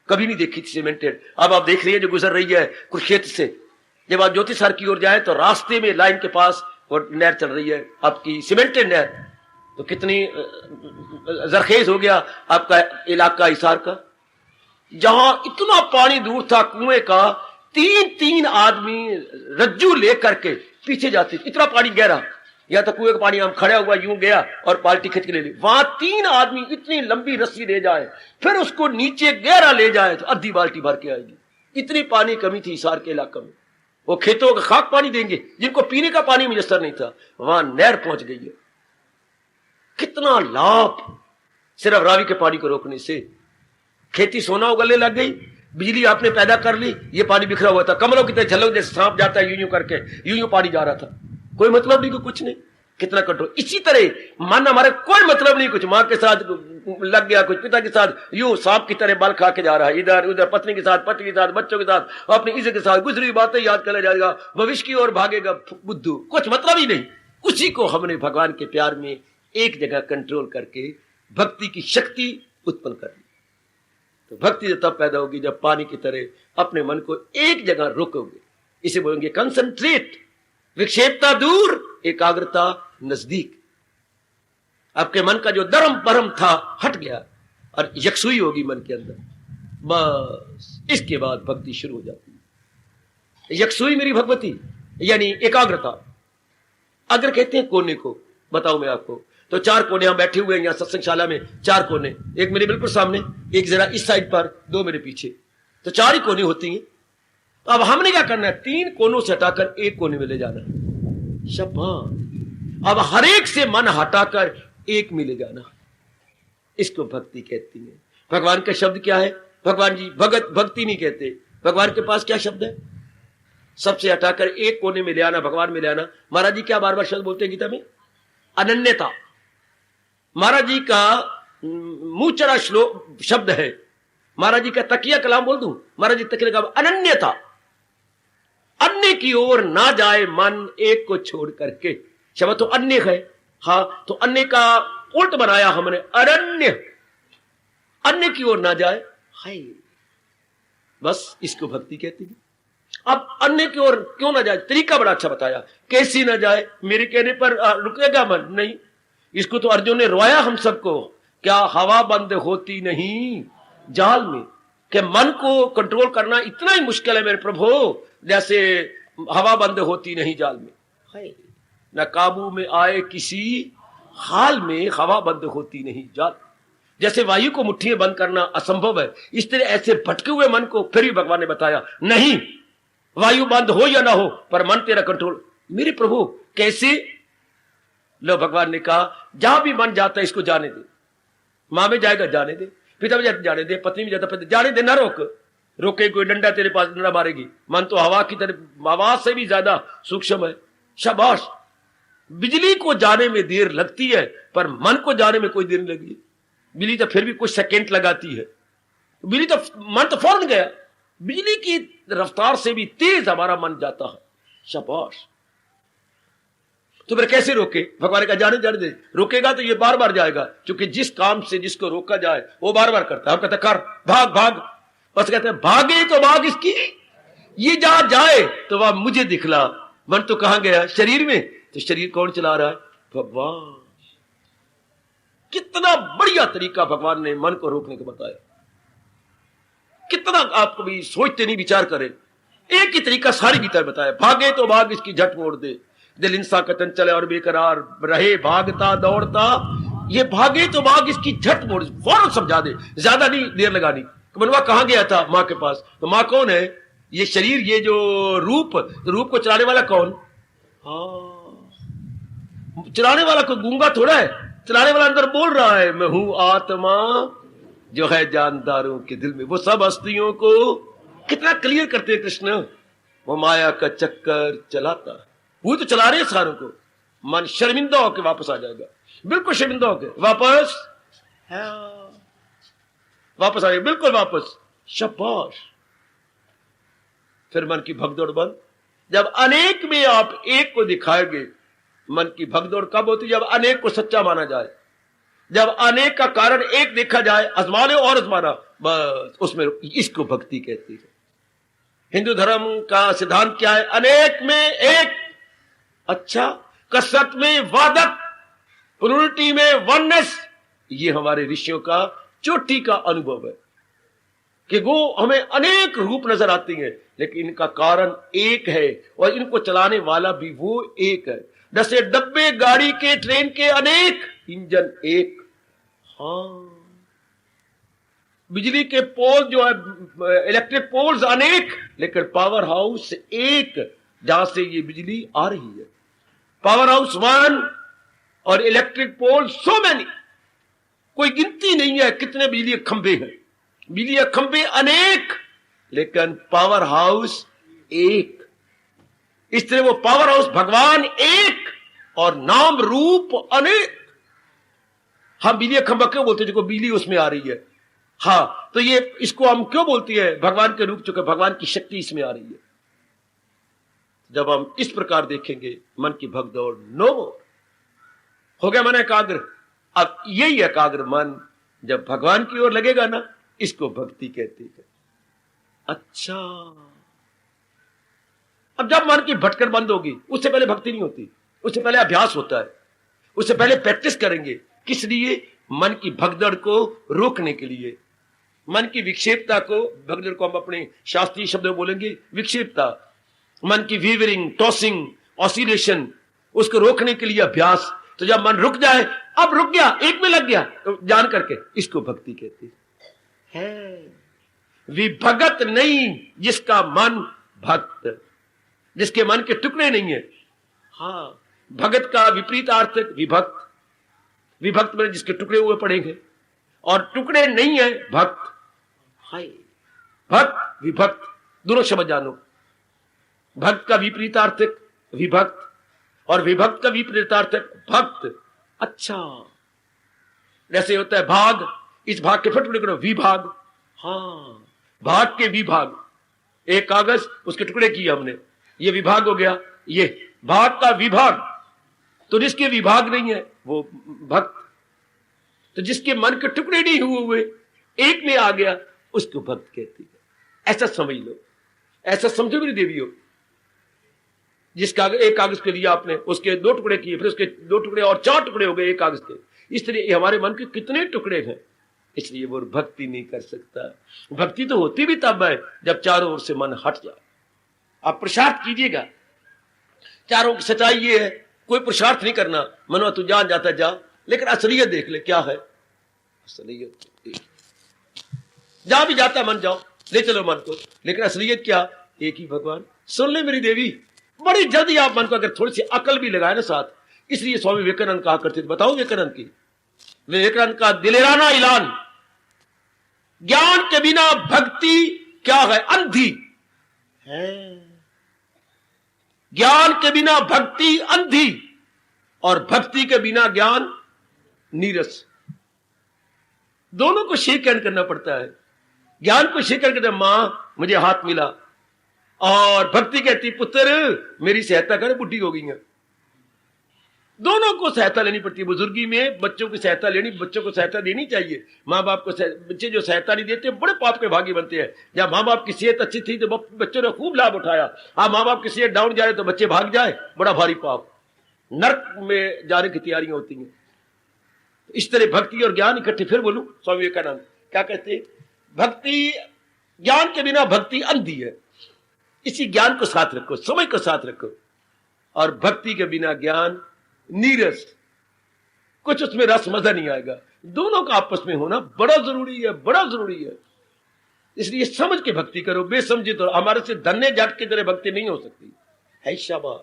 कभी नहीं देखी थी सीमेंटेड। अब आप देख रही है जो गुजर रही है कुरुक्षेत्र से। जब आप ज्योतिषार की ओर जाए तो रास्ते में लाइन के पास वो नहर चल रही है, आपकी सीमेंटेड नहर। तो कितनी जरखेज हो गया आपका इलाका हिसार का। जहां इतना पानी दूर था कुएं का, 3-3 आदमी रज्जू लेकर के पीछे जाते, इतना पानी गहरा। या तो कुएं का पानी हम खड़ा हुआ यूं गया और बाल्टी खींच के ले ली, वहां 3 आदमी इतनी लंबी रस्सी ले जाए, फिर उसको नीचे गहरा ले जाए तो आधी बाल्टी भर के आएगी। इतनी पानी कमी थी हिसार के इलाके में। वो खेतों का खाक पानी देंगे, जिनको पीने का पानी मुयसर नहीं था, वहां नहर पहुंच गई है। कितना लाभ सिर्फ रावी के पानी को रोकने से। खेती सोना उगलने लग गई, बिजली आपने पैदा कर ली, ये पानी बिखरा हुआ था, कमलों की तरह झलक जैसे सांप जाता है, यूं यूं करके यूं यूं पानी जा रहा था, कोई मतलब नहीं, कुछ नहीं। कितना कंट्रोल। इसी तरह मन हमारे कोई मतलब नहीं, कुछ मां के साथ लग गया, कुछ पिता के साथ यूं सांप की तरह बल खा के जा रहा है, इधर उधर, पत्नी के साथ, पति के साथ, बच्चों के साथ, अपनी इज्जत के साथ, गुजरी बातें याद कर जाएगा, भविष्य की ओर भागेगा बुद्धू, कुछ मतलब ही नहीं। उसी को हमने भगवान के प्यार में एक जगह कंट्रोल करके भक्ति की शक्ति उत्पन्न कर ली। तो भक्ति तो तब पैदा होगी जब पानी की तरह अपने मन को एक जगह रोकोगे। इसे बोलेंगे कंसंट्रेट, विक्षेपता दूर, एकाग्रता नजदीक। आपके मन का जो धर्म परम था हट गया और यकसुई होगी मन के अंदर, बस इसके बाद भक्ति शुरू हो जाती है। यकसुई मेरी भगवती यानी एकाग्रता। अगर कहते हैं कोने को, बताऊं मैं आपको, तो 4 कोने हम बैठे हुए हैं यहां सत्संगशाला में, 4 कोने, एक मेरे बिल्कुल सामने, एक जरा इस साइड पर, 2 मेरे पीछे, तो 4 ही कोने होती हैं। तो अब हमने क्या करना है? 3 कोनों से हटाकर एक कोने में ले जाना है। शाबाश। अब हर एक से मन हटाकर एक में ले जाना, इसको भक्ति कहती है। भगवान का शब्द क्या है? भगवान जी भगत भक्ति नहीं कहते। भगवान के पास क्या शब्द है? सबसे हटाकर एक कोने में ले आना, भगवान में ले आना। महाराज जी क्या बार बार शब्द बोलते हैं गीता में? अनन्यता। महाराज जी का मुंहचरा श्लोक शब्द है। महाराज जी का तकिया कलाम बोल दूं? महाराज जी तकिया का अनन्यता, अन्य की ओर ना जाए मन एक को छोड़ करके। शब्द तो अन्य है, हाँ, तो अन्य का उल्ट बनाया हमने, अरण्य, अन्य की ओर ना जाए, हाय, बस इसको भक्ति कहती है। अब अन्य की ओर क्यों ना जाए? तरीका बड़ा अच्छा बताया, कैसी ना जाए? मेरे कहने पर रुकेगा मन? नहीं। इसको तो अर्जुन ने रोया हम सबको, क्या हवा बंद होती नहीं जाल में? कि मन को कंट्रोल करना इतना ही मुश्किल है मेरे प्रभु, जैसे हवा बंद होती नहीं जाल में। हाय, न काबू में आए किसी हाल में हवा बंद होती नहीं जाल। जैसे वायु को मुट्ठी बंद करना असंभव है, इस तरह ऐसे भटके हुए मन को फिर भी भगवान ने बताया, नहीं, वायु बंद हो या ना हो पर मन तेरा कंट्रोल। मेरे प्रभु कैसे? लो भगवान ने कहा, जहां भी मन जाता है इसको जाने दे। मां में जाएगा जाने दे, पिता में जाता जाने दे, पत्नी में जाता जाने दे, ना रोक। रोके कोई डंडा तेरे पास डंडा मारेगी। मन तो हवा की तरह आवाज से भी ज्यादा सूक्ष्म है। शाबाश। बिजली को जाने में देर लगती है पर मन को जाने में कोई देर नहीं लगी। बिजली तो फिर भी कुछ सेकेंड लगाती है, बिजली तो मन तो फौरन गया। बिजली की रफ्तार से भी तेज हमारा मन जाता है। शाबाश। तो फिर कैसे रोके? भगवान का जाने जाने दे। रोकेगा तो ये बार बार जाएगा, क्योंकि जिस काम से जिसको रोका जाए वो बार बार करता है। हम कहते कर, भाग भाग, बस कहते हैं भागे तो भाग इसकी, ये जहां जाए तो वह मुझे दिखला। मन तो कहां गया? शरीर में। तो शरीर कौन चला रहा है? भगवान। कितना बढ़िया तरीका भगवान ने मन को रोकने को बताया। कितना आप कभी सोचते नहीं, विचार करें। एक ही तरीका सारी भीतर बताया। भागे तो भाग इसकी झट मोड़ दे, दिल इंसान कतन चले और बेकरार रहे, भागता दौड़ता। ये भागे तो भाग इसकी झट मोड़, फौरन समझा दे, ज्यादा नहीं देर लगानी। मनवा कहां गया था? मां के पास। तो मां कौन है? ये शरीर, ये जो रूप, तो रूप को चलाने वाला कौन? हाँ, चलाने वाला कोई गूंगा थोड़ा है। चलाने वाला अंदर बोल रहा है, मैं हूं आत्मा जो है जानदारों के दिल में। वो सब हस्तियों को कितना क्लियर करते हैं कृष्ण। वो माया का चक्कर चलाता है, वो तो चला रहे हैं सारों को। मन शर्मिंदा होकर वापस आ जाएगा, बिल्कुल शर्मिंदा होकर वापस आ जाएगा, बिल्कुल वापस। शाबाश। फिर मन की भगदौड़ बंद। जब अनेक में आप एक को दिखाएंगे, मन की भगदौड़ कब होती? जब अनेक को सच्चा माना जाए, जब अनेक का कारण एक देखा जाए, आजमाने और आजमाना, बस उसमें इसको भक्ति कहती है। हिंदू धर्म का सिद्धांत क्या है? अनेक में एक। अच्छा, कसरत में वादक, प्लुरलिटी में वननेस। ये हमारे ऋषियों का चोटी का अनुभव है कि वो हमें अनेक रूप नजर आती हैं, लेकिन इनका कारण एक है और इनको चलाने वाला भी वो एक है। जैसे डब्बे गाड़ी के, ट्रेन के अनेक, इंजन एक। हाँ, बिजली के पोल जो है, इलेक्ट्रिक पोल्स अनेक, लेकिन पावर हाउस एक, जहां से ये बिजली आ रही है। पावर हाउस वन और इलेक्ट्रिक पोल सो मैनी, कोई गिनती नहीं है कितने बिजली खंभे हैं। बिजली खंभे अनेक, लेकिन पावर हाउस एक। इस तरह वो पावर हाउस भगवान एक और नाम रूप अनेक। हम बिजली खंभा क्यों बोलते हैं? जो बिजली उसमें आ रही है। हाँ, तो ये इसको हम क्यों बोलते हैं? भगवान के रूप, चूंकि भगवान की शक्ति इसमें आ रही है। जब हम इस प्रकार देखेंगे, मन की भगदौड़ नो मोर, हो गया मन एकाग्र। अब यही एकाग्र मन जब भगवान की ओर लगेगा ना, इसको भक्ति कहती है। अच्छा, अब जब मन की भटकन बंद होगी, उससे पहले भक्ति नहीं होती, उससे पहले अभ्यास होता है, उससे पहले प्रैक्टिस करेंगे। किस लिए? मन की भगदड़ को रोकने के लिए। मन की विक्षेपता को, भगदड़ को हम अपने शास्त्रीय शब्दों में बोलेंगे विक्षेपता। मन की वीवरिंग, टॉसिंग, ऑसिलेशन, उसको रोकने के लिए अभ्यास। तो जब मन रुक जाए, अब रुक गया, एक में लग गया, तो जान करके इसको भक्ति कहती है। विभगत नहीं जिसका मन भक्त, जिसके मन के टुकड़े नहीं है। हाँ, भगत का विपरीत अर्थ विभक्त। विभक्त में जिसके टुकड़े हुए पड़ेंगे, और टुकड़े नहीं है भक्त। हाय, भक्त विभक्त दोनों शब्द जानो। भक्त का विपरीतार्थक विभक्त और विभक्त का विपरीतार्थक भक्त। अच्छा, जैसे होता है भाग, इस भाग के फिर टुकड़े करो, विभाग। हाँ, भाग के विभाग। एक कागज, उसके टुकड़े किए हमने, ये विभाग हो गया। ये भाग का विभाग, तो जिसके विभाग नहीं है वो भक्त। तो जिसके मन के टुकड़े नहीं हुए, एक में आ गया, उसको भक्त कहती है। ऐसा समझ लो, ऐसा समझो मेरी देवियों। जिस कागज, एक कागज के लिए आपने उसके दो टुकड़े किए, फिर उसके दो टुकड़े और चार टुकड़े हो गए एक कागज के। इस तरह हमारे मन के कितने टुकड़े हैं, इसलिए वो भक्ति नहीं कर सकता। भक्ति तो होती भी तब है जब चारों ओर से मन हट जाए। आप पुरुषार्थ कीजिएगा, चारों की सच्चाई ये है, कोई पुरुषार्थ नहीं करना। मनवा तू जान जाता जा, लेकिन असलियत देख ले क्या है। असलियत जहां भी जाता मन, जाओ ले चलो मन को, लेकिन असलियत क्या? एक ही भगवान। सुन ले मेरी देवी, बड़ी जल्दी आप मन को अगर थोड़ी सी अकल भी लगाए ना साथ। इसलिए स्वामी विवेकानंद कहा करते थे, बताओ विवेकानंद की, विवेकानंद का दिलेराना ऐलान, ज्ञान के बिना भक्ति क्या है? अंधी है। ज्ञान के बिना भक्ति अंधी और भक्ति के बिना ज्ञान नीरस। दोनों को शेक हैंड करना पड़ता है। ज्ञान को शेक हैंड करते, मां मुझे हाथ मिला, और भक्ति कहती पुत्र मेरी सहायता कर, बुढ़ी हो गई है। दोनों को सहायता लेनी पड़ती है। बुजुर्गी में बच्चों की सहायता लेनी, बच्चों को सहायता देनी चाहिए। माँ बाप को बच्चे जो सहायता नहीं देते बड़े पाप के भागी बनते हैं। जब माँ बाप की सेहत अच्छी थी तो बच्चों ने खूब लाभ उठाया। अब माँ बाप की सेहत डाउन जाए तो बच्चे भाग जाए, बड़ा भारी पाप, नरक में जाने की तैयारियां होती हैं। इस तरह भक्ति और ज्ञान इकट्ठे। फिर बोलूं, स्वामी विवेकानंद क्या कहते हैं? भक्ति, ज्ञान के बिना भक्ति अंधी है। इसी ज्ञान को साथ रखो, समय को साथ रखो, और भक्ति के बिना ज्ञान नीरस, कुछ उसमें रस मजा नहीं आएगा। दोनों का आपस में होना बड़ा जरूरी है, बड़ा जरूरी है। इसलिए समझ के भक्ति करो, बेसमझे तो हमारे से धन्य जाट की तरह भक्ति नहीं हो सकती है। शाबाश,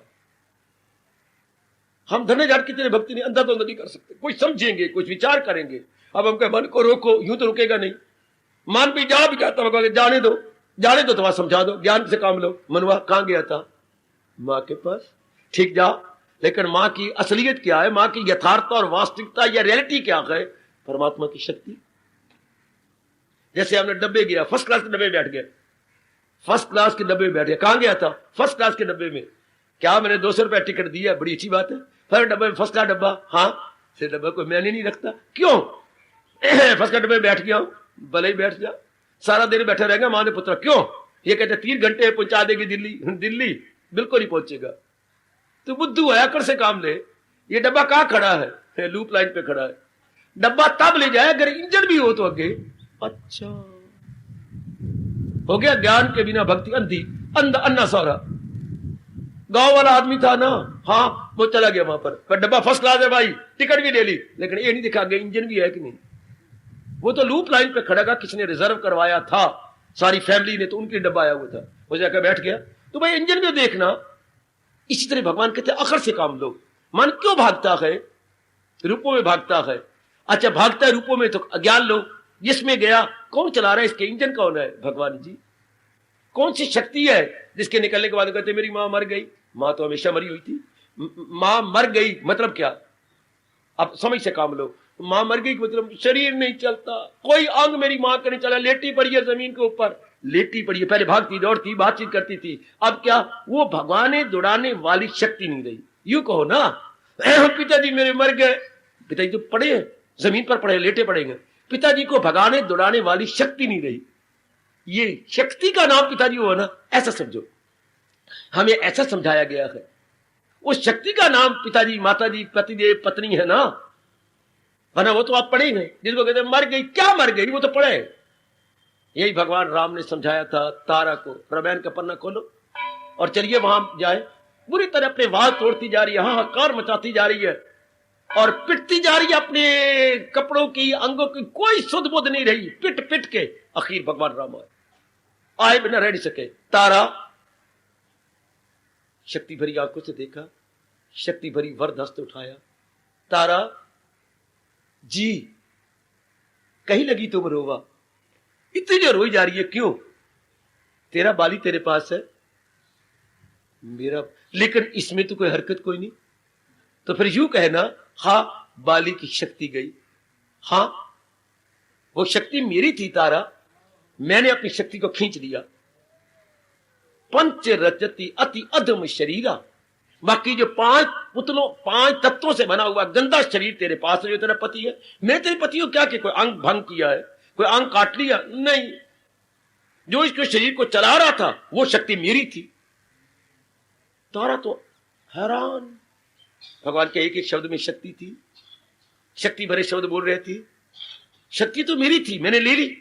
हम धन्य जाट की तरह भक्ति नहीं, अंधा तो नहीं कर सकते। कुछ समझेंगे, कुछ विचार करेंगे। अब हम कहे मन को रोको, यूं तो रुकेगा नहीं। मान भी जाता होगा, जाने दो तो वहां समझा दो, ज्ञान से काम लो। मनवा कहां गया था? मां के पास। ठीक जा, लेकिन मां की असलियत क्या है? मां की यथार्थता और वास्तविकता या रियलिटी क्या है? परमात्मा की शक्ति। जैसे हमने डब्बे गया, फर्स्ट क्लास के डब्बे बैठ गए, फर्स्ट क्लास के डब्बे में बैठ गया। कहां गया था? फर्स्ट क्लास के डब्बे में। क्या मैंने 200 रुपया टिकट दिया? बड़ी अच्छी बात है। फिर डब्बे में फर्स्ट क्लास डब्बा, हाँ से डब्बा को मैंने नहीं रखता। क्यों? फर्स्ट क्लास डब्बे में बैठ गया हूं, भले ही बैठ जा, सारा दिन बैठा रहेगा। मां ने पुत्र क्यों? ये कहते 3 घंटे पहुंचा देगी दिल्ली। दिल्ली बिल्कुल नहीं पहुंचेगा। तो बुद्धू है, अकड़ से काम ले। ये डब्बा कहां खड़ा है? लूप लाइन पे खड़ा है। डब्बा तब ले जाए अगर इंजन भी हो तो आगे। अच्छा, हो गया ज्ञान के बिना भक्ति अंधी, अन्ना सारा। गांव वाला आदमी था ना, हाँ वो चला गया वहां पर डब्बा फर्स्ट क्लास है भाई, टिकट भी ले ली, लेकिन ये नहीं दिखा गया इंजन भी है कि नहीं। वो तो लूप लाइन पे खड़ा, किसने रिजर्व करवाया था, सारी फैमिली ने, तो उनके डब्बा आया हुआ था, वो जाकर बैठ गया। तो भाई इंजन भी देखना। इसी तरह भगवान कहते अखर से काम लो। मन क्यों भागता है? रूपों में भागता है। अच्छा, भागता है रूपों में तो अज्ञान लो। इसमें गया, कौन चला रहा है इसके? इंजन कौन है? भगवान जी। कौन सी शक्ति है जिसके निकलने के बाद कहते मेरी मां मर गई? मां तो हमेशा मरी हुई थी। मां मर गई मतलब क्या? अब समझ से काम लो। मां मर गई मतलब शरीर नहीं चलता, कोई अंग मेरी मां का नहीं चला, लेटी पड़ी है जमीन के ऊपर, लेटी पड़ी है। पहले भागती दौड़ती बातचीत करती थी, अब क्या? वो भगवाने दौड़ाने वाली शक्ति नहीं रही। यूं कहो ना, पिताजी मेरे मर गए, पिताजी तो पड़े हैं जमीन पर, पड़े लेटे पड़ेंगे, पिताजी को भगाने दौड़ाने वाली शक्ति नहीं रही। ये शक्ति का नाम पिताजी हो ना, ऐसा समझो। हमें ऐसा समझाया गया है। उस शक्ति का नाम पिताजी, माताजी, पतिदेव, पत्नी है ना, वरना वो तो आप पढ़े गए। जिसको कहते मर गई, क्या मर गई? वो तो पढ़े। यही भगवान राम ने समझाया था तारा को। रामायण का पन्ना खोलो और चलिए वहां जाए। बुरी तरह अपने वाल तोड़ती जा रही है, हाहाकार मचाती जा रही है और पिटती जा रही है अपने कपड़ों की, अंगों की, कोई सुध बुध नहीं रही। पिट पिट के आखिर भगवान राम आए बिना रह नहीं सके। तारा शक्ति भरी आंखों से देखा, शक्ति भरी वरद हस्त उठाया। तारा जी, कहीं लगी तुम रोवा, इतनी जो रोई जा रही है क्यों? तेरा बाली तेरे पास है, मेरा, लेकिन इसमें तो कोई हरकत कोई नहीं। तो फिर यूं कहना, हाँ बाली की शक्ति गई, हाँ वो शक्ति मेरी थी तारा, मैंने अपनी शक्ति को खींच लिया। पंच रचती अति अधम शरीरा, बाकी जो 5 पुतलों 5 तत्वों से बना हुआ गंदा शरीर तेरे पास है, जो तेरा पति है। मैं तेरे पति हूं क्या कि कोई अंग भंग किया है, कोई अंग काट लिया? नहीं, जो इसको शरीर को चला रहा था वो शक्ति मेरी थी। तारा तो हैरान, भगवान के एक एक शब्द में शक्ति थी, शक्ति भरे शब्द बोल रहे थे। शक्ति तो मेरी थी, मैंने ले ली,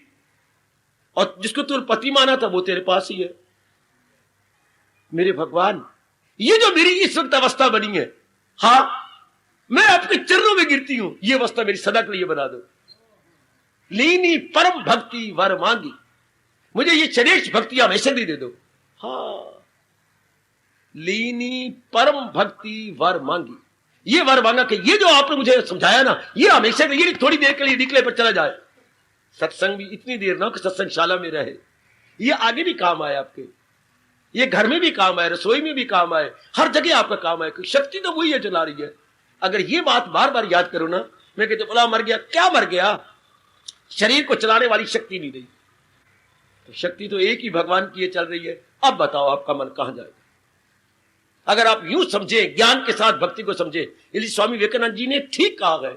और जिसको तू पति माना था वो तेरे पास ही है। मेरे भगवान, ये जो मेरी इस वक्त अवस्था बनी है, हाँ मैं आपके चरणों में गिरती हूं, ये अवस्था मेरी सदा के लिए बना दो। लीनी परम भक्ति वर मांगी, मुझे ये श्रेष्ठ भक्ति हमेशा दे दो। हाँ, लीनी परम भक्ति वर मांगी, ये वर मांगा कि ये जो आपने मुझे समझाया ना, ये हमेशा, ये थोड़ी देर के लिए निकले पर चला जाए। सत्संग भी इतनी देर ना कि सत्संगशाला में रहे, ये आगे भी काम आए आपके, ये घर में भी काम आए, रसोई में भी काम आए, हर जगह आपका काम आए। शक्ति तो वही है चला रही है। अगर ये बात बार बार याद करो ना, मैं कहते बोला मर गया, क्या मर गया? शरीर को चलाने वाली शक्ति नहीं रही, तो शक्ति तो एक ही भगवान की चल रही है। अब बताओ आपका मन कहां जाएगा? अगर आप यूं समझे, ज्ञान के साथ भक्ति को समझे, इसलिए स्वामी विवेकानंद जी ने ठीक कहा है,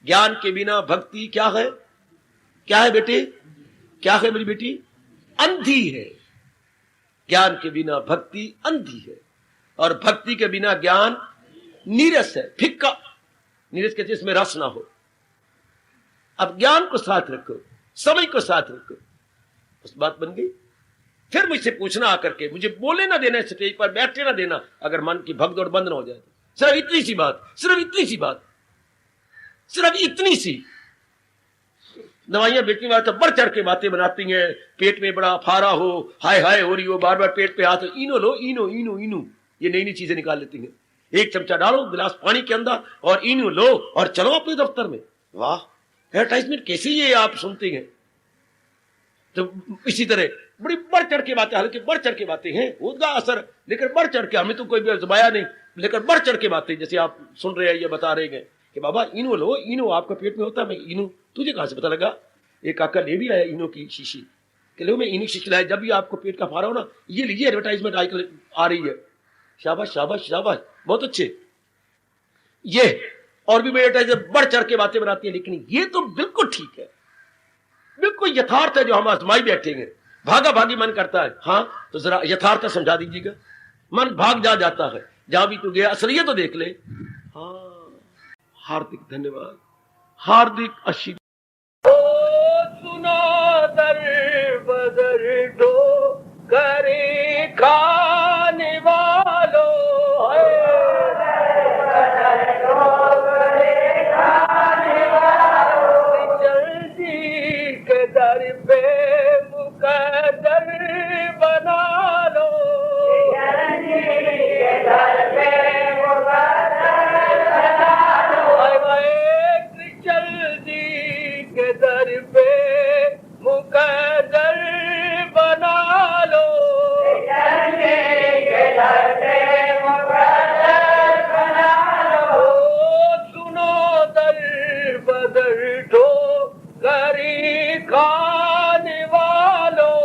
ज्ञान के बिना भक्ति क्या है? क्या है बेटे? क्या है मेरी बेटी? अंधी है। ज्ञान के बिना भक्ति अंधी है, और भक्ति के बिना ज्ञान नीरस है, फिक्का। नीरस के जिसमें रस ना हो। अब ज्ञान को साथ रखो, समय को साथ रखो, उस बात बन गई। फिर मुझसे पूछना आकर के, मुझे बोले ना देना, स्टेज पर बैठने ना देना, अगर मन की भगदौड़ बंद ना हो जाए। सिर्फ इतनी सी बात, सिर्फ इतनी सी बात, सिर्फ इतनी सी। दवाइयां बेचने वाले तो बढ़ चढ़ के बातें बनाती हैं, पेट में बड़ा फारा हो, हाय हाय हो रही हो, बार बार पेट पे हाथ, इनो लो, इनो इनो इनो, ये नई नई चीजें निकाल लेती हैं। एक चमचा डालो गिलास पानी के अंदर और इनो लो और चलो अपने दफ्तर में। वाह, एडवर्टाइजमेंट कैसी ये आप सुनते हैं। तो इसी तरह बड़ी बढ़ चढ़ के बातें, हल्के बढ़ चढ़ के बातें हैं, होगा असर, लेकिन बढ़ चढ़ के, हमें तो कोई भी जमाया नहीं, लेकिन बढ़ चढ़ के बातें, जैसे आप सुन रहे हैं, ये बता रहे हैं कि बाबा इनो लो, इनो आपका पेट में होता है। मैं इनो, तुझे कहां से पता लगा? एक काका ले भी आया इनो की शीशी, कि लो मैं इनो शीशी लाया, जब भी आपको पेट का फारा हो ना, ये लीजिए, एडवर्टाइजमेंट आजकल आ रही है। शाबाश शाबाश शाबाश, बहुत अच्छे। ये और भी एडवर्टाइजमेंट बढ़ चढ़ के बातें बनाती है, लेकिन ये तो बिल्कुल ठीक है, बिल्कुल यथार्थ है जो हम आजमाई बैठेंगे। भागा भागी मन करता है, हाँ तो जरा यथार्थ समझा दीजिएगा। मन भाग जा जाता है, जहां भी तू गया असलियत तो देख ले। हाँ, हार्दिक धन्यवाद, हार्दिक आशीर्वाद। सुना दर बदर दो करे खाने वालों, जल्दी के दर पे मुकद्दर बना लो, जल्दी के दर पे मुकद्दर बना लो, जल्दी के दर पे मुकद्दर बना लो, जल्दी के दर पे मुकद्दर बना लो। सुनो दर बदर दो करी खाने वालों,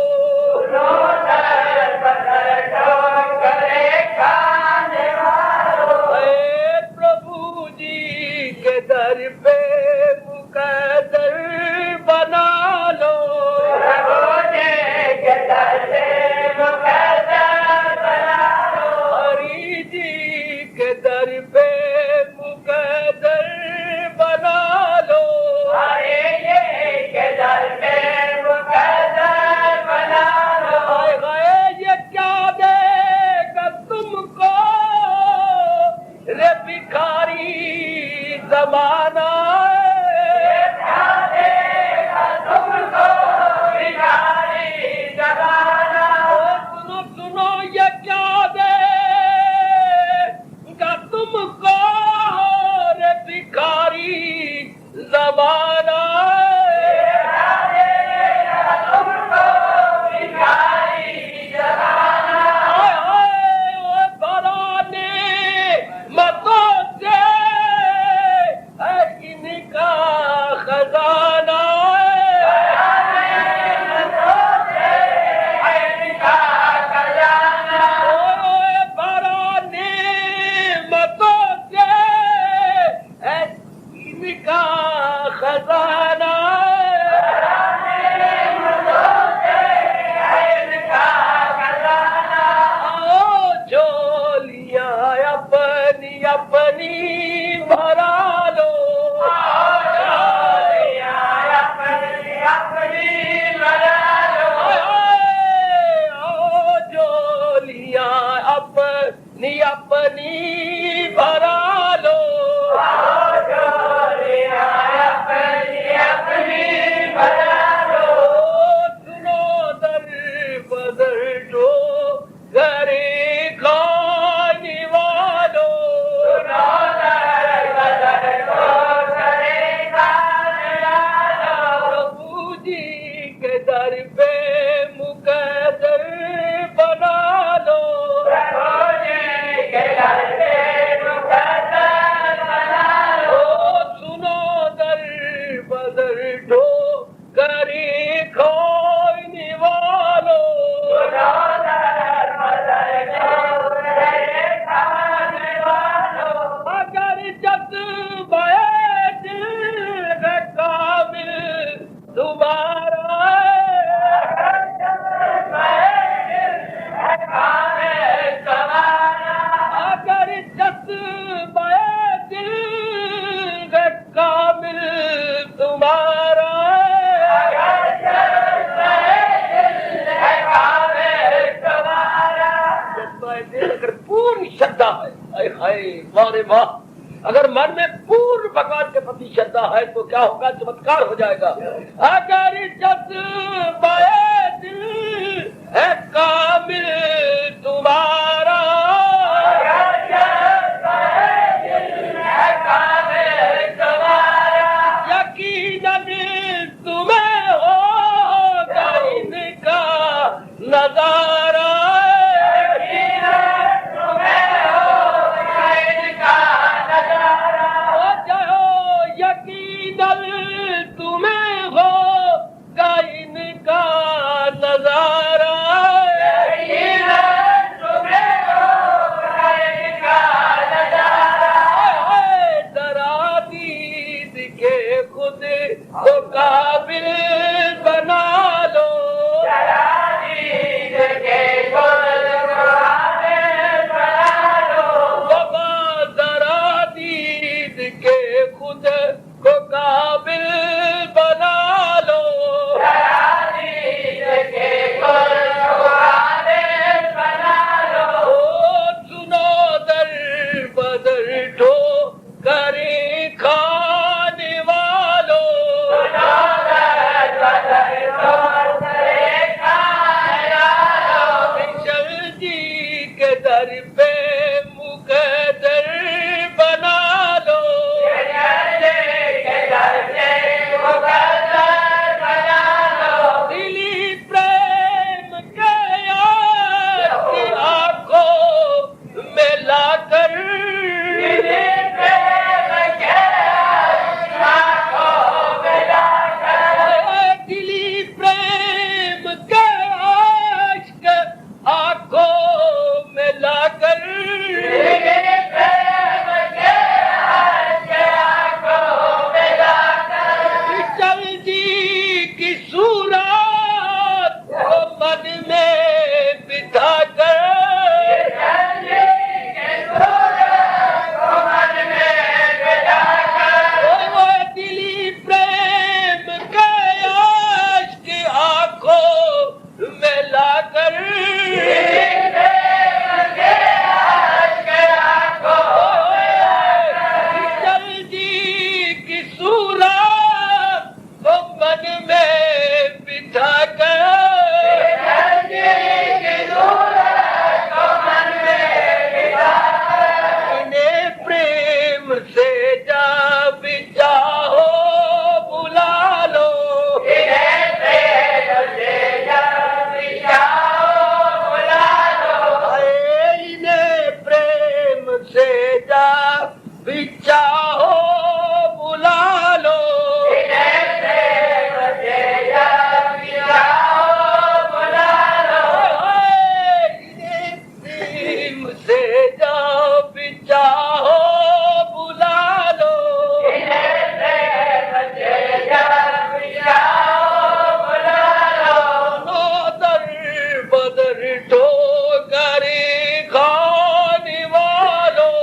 सुनो दर बदर दो करे खाने वालों, प्रभु जी के दर पे मुकद्दर बना लो, प्रभु जी के दर पे मुकद्दर बना लो, हरि जी के दर पे मुकद्दर बना लो, हरि जी के दर पे मुकद्दर बना लो। ये क्या देगा तुमको रे भिखारी जमाना, सुनो सुनो ये क्या देगा तुमको रे भिखारी जमाना, दर पे मुकद्दर है। हाय हाय, वाह रे वाह। अगर मन में पूर्ण भगवान के प्रति श्रद्धा है तो क्या होगा, चमत्कार हो जाएगा। अगर जज्बाए दिल है कामिल तुम्हारा, यकीनन तुम्हें होगा इनका नजारा, तुम्हें होगा इनका नजारा, जरा दीद के खुद को काबिल बना लो, बाबा जरा दीद के खुद को काबिल बना लो, सुनो दर बदर ठो करे खाने वालों, विशल जी के दर पे मुकद्दर बना लो, दिली प्रेम के याद की आंखों में लाकर, दिली प्रेम के आश्क आंखों में लाकर, विठल जी की सूरत को मन में बिठा कर, वो दिली प्रेम के आश्क की आंखों में लाकर, विठल जी की सूरत को मन में बिठा कर, इन्हें प्रेम से जा बिचाहो बुला लो, इन्हें प्रेम से जा बिचाहो बुला लो, इन्हें प्रेम से जा बिचाहो बुला लो, दर बदर ठोकरे खाने वालों,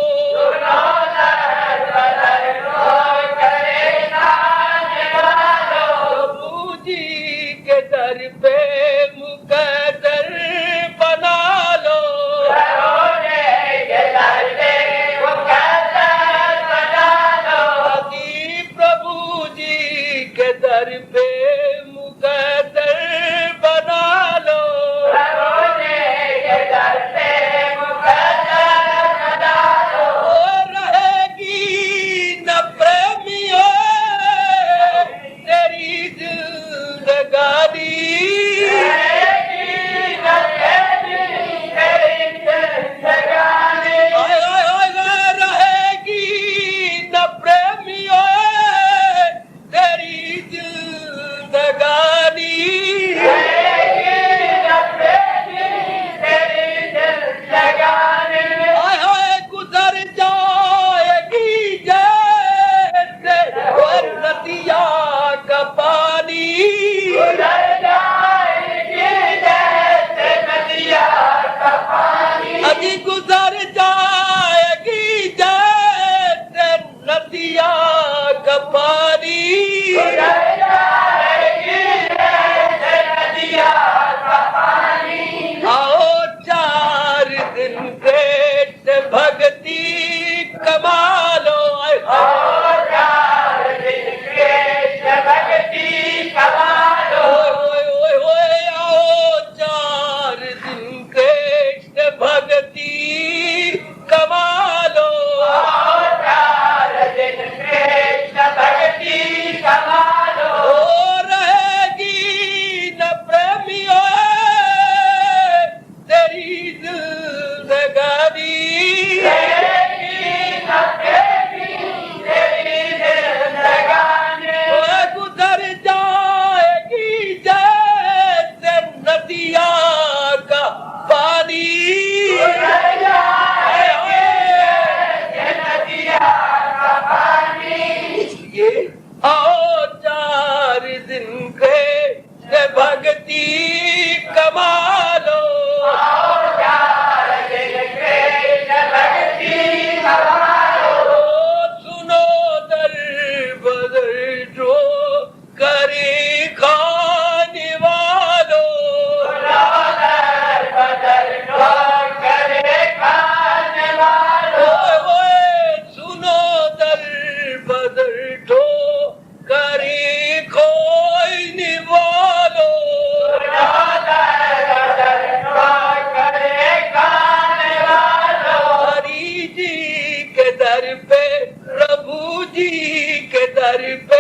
दर पे